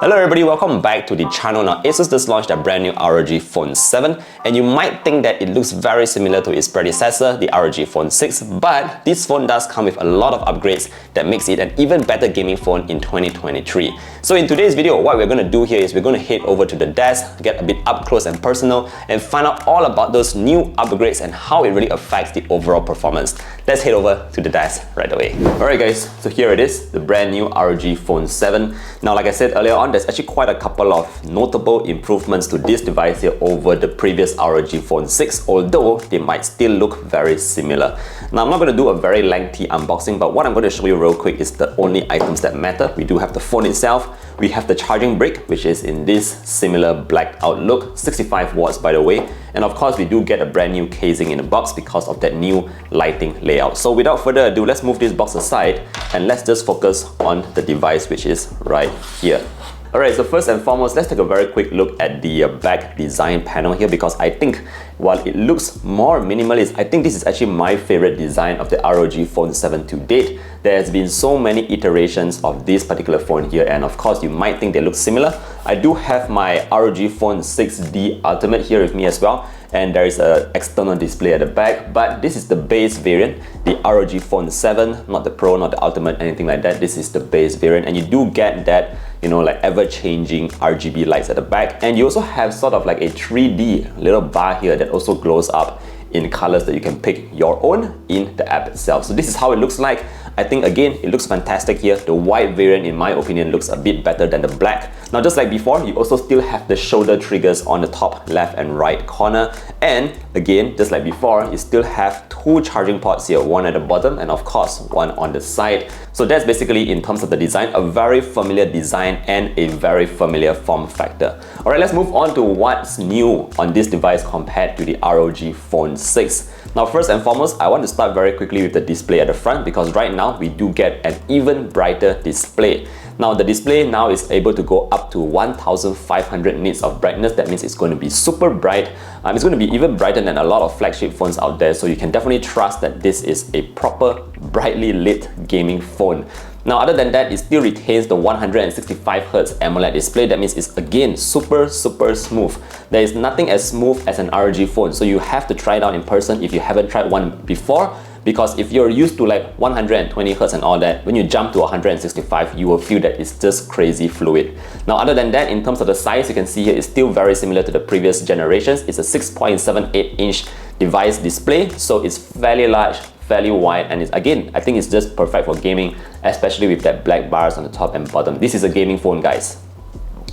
Hello everybody, welcome back to the channel. Now Asus just launched a brand new ROG Phone 7 and you might think that it looks very similar to its predecessor, the ROG Phone 6, but this phone does come with a lot of upgrades that makes it an even better gaming phone in 2023. So in today's video, what we're going to do here is we're going to head over to the desk, get a bit up close and personal, and find out all about those new upgrades and how it really affects the overall performance. Let's head over to the desk right away. Alright guys, so here it is, the brand new ROG Phone 7. Now like I said earlier on, there's actually quite a couple of notable improvements to this device here over the previous ROG Phone 6, although they might still look very similar. Now I'm not going to do a very lengthy unboxing, but what I'm going to show you real quick is the only items that matter. We do have the phone itself, we have the charging brick, which is in this similar blacked out look, 65 watts by the way, and of course we do get a brand new casing in the box because of that new lighting layout. So without further ado, let's move this box aside and let's just focus on the device, which is right here. Alright, so first and foremost, let's take a very quick look at the back design panel here, because I think while it looks more minimalist, I think this is actually my favorite design of the ROG Phone 7 to date. There has been so many iterations of this particular phone here, and of course you might think they look similar. I do have my ROG Phone 6D Ultimate here with me as well, and there is an external display at the back, but this is the base variant, the ROG Phone 7, not the Pro, not the Ultimate, anything like that. This is the base variant, and you do get that, you know, like ever-changing RGB lights at the back, and you also have sort of like a 3D little bar here that also glows up in colors that you can pick your own in the app itself. So this is how it looks like. I think again, it looks fantastic here. The white variant, in my opinion, looks a bit better than the black. Now, just like before, you also still have the shoulder triggers on the top left and right corner. And again, just like before, you still have two charging ports here, one at the bottom and of course, one on the side. So that's basically, in terms of the design, a very familiar design and a very familiar form factor. All right, let's move on to what's new on this device compared to the ROG Phone 6. Now, first and foremost, I want to start very quickly with the display at the front, because right now we do get an even brighter display. Now, the display now is able to go up to 1500 nits of brightness. That means it's going to be super bright. It's going to be even brighter than a lot of flagship phones out there, so you can definitely trust that this is a proper, brightly lit gaming phone. Now, other than that, it still retains the 165Hz AMOLED display. That means it's again super smooth. There is nothing as smooth as an ROG phone, so you have to try it out in person if you haven't tried one before. Because if you're used to like 120Hz and all that, when you jump to 165, you will feel that it's just crazy fluid. Now, other than that, in terms of the size, you can see here it's still very similar to the previous generations. It's a 6.78-inch device display, so it's fairly large, fairly wide, and it's, again, I think it's just perfect for gaming, especially with that black bars on the top and bottom. This is a gaming phone, guys.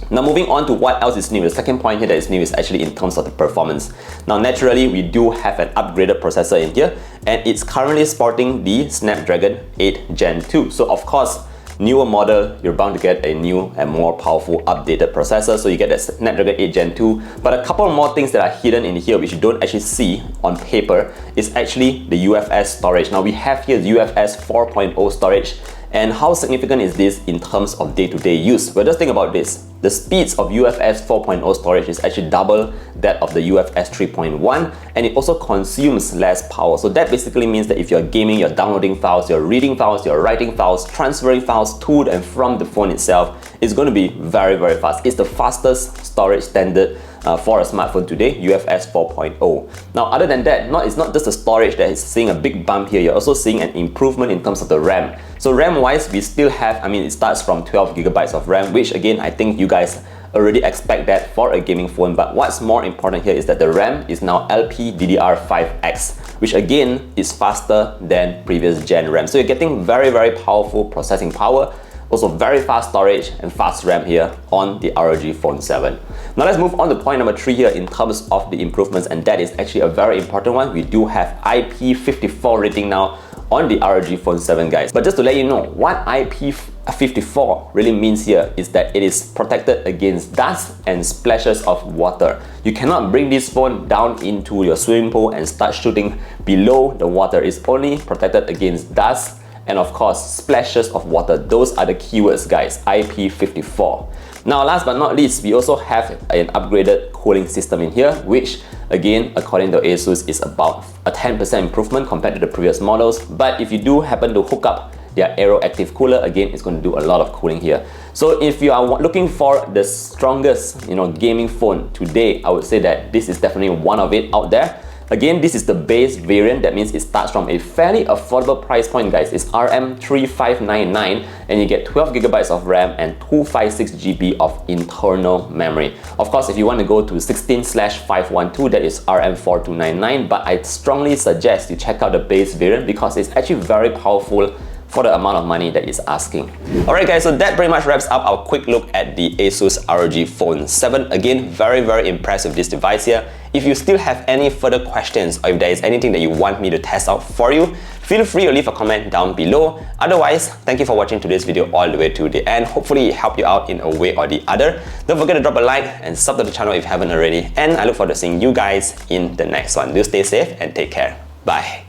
Now, moving on to what else is new. The second point here that is new is actually in terms of the performance. Now, naturally, we do have an upgraded processor in here, and it's currently sporting the Snapdragon 8 Gen 2. So, of course, newer model, you're bound to get a new and more powerful updated processor. So you get that Snapdragon 8 Gen 2. But a couple more things that are hidden in here, which you don't actually see on paper, is actually the UFS storage. Now, we have here the UFS 4.0 storage. And how significant is this in terms of day-to-day use? Well, just think about this. The speeds of UFS 4.0 storage is actually double that of the UFS 3.1, and it also consumes less power. So that basically means that if you're gaming, you're downloading files, you're reading files, you're writing files, transferring files to and from the phone itself, it's going to be very fast. It's the fastest storage standard for a smartphone today, UFS 4.0. Now, other than that, it's not just the storage that is seeing a big bump here, you're also seeing an improvement in terms of the RAM. So RAM-wise, we still have, it starts from 12 gigabytes of RAM, which again, I think you guys already expect that for a gaming phone. But what's more important here is that the RAM is now LPDDR5X, which again is faster than previous gen RAM. So you're getting very powerful processing power, also very fast storage and fast RAM here on the ROG Phone 7. Now let's move on to point number 3 here in terms of the improvements, and that is actually a very important one. We do have IP54 rating now on the ROG Phone 7, guys. But just to let you know, what IP54 really means here is that it is protected against dust and splashes of water. You cannot bring this phone down into your swimming pool and start shooting below the water. It's only protected against dust and of course splashes of water. Those are the keywords, guys. IP54. Now, last but not least, we also have an upgraded cooling system in here, which again, according to Asus, is about a 10% improvement compared to the previous models. But if you do happen to hook up their Aero Active Cooler, again, is going to do a lot of cooling here. So if you are looking for the strongest, gaming phone today, I would say that this is definitely one of it out there. Again, this is the base variant. That means it starts from a fairly affordable price point, guys. It's RM3599 and you get 12GB of RAM and 256GB of internal memory. Of course, if you want to go to 16/512, that is RM4299, but I strongly suggest you check out the base variant because it's actually very powerful for the amount of money that it's asking. Alright guys, so that pretty much wraps up our quick look at the ASUS ROG Phone 7. Again, very impressed with this device here. If you still have any further questions or if there is anything that you want me to test out for you, feel free to leave a comment down below. Otherwise, thank you for watching today's video all the way to the end. Hopefully it helped you out in a way or the other. Don't forget to drop a like and sub to the channel if you haven't already. And I look forward to seeing you guys in the next one. Do stay safe and take care. Bye.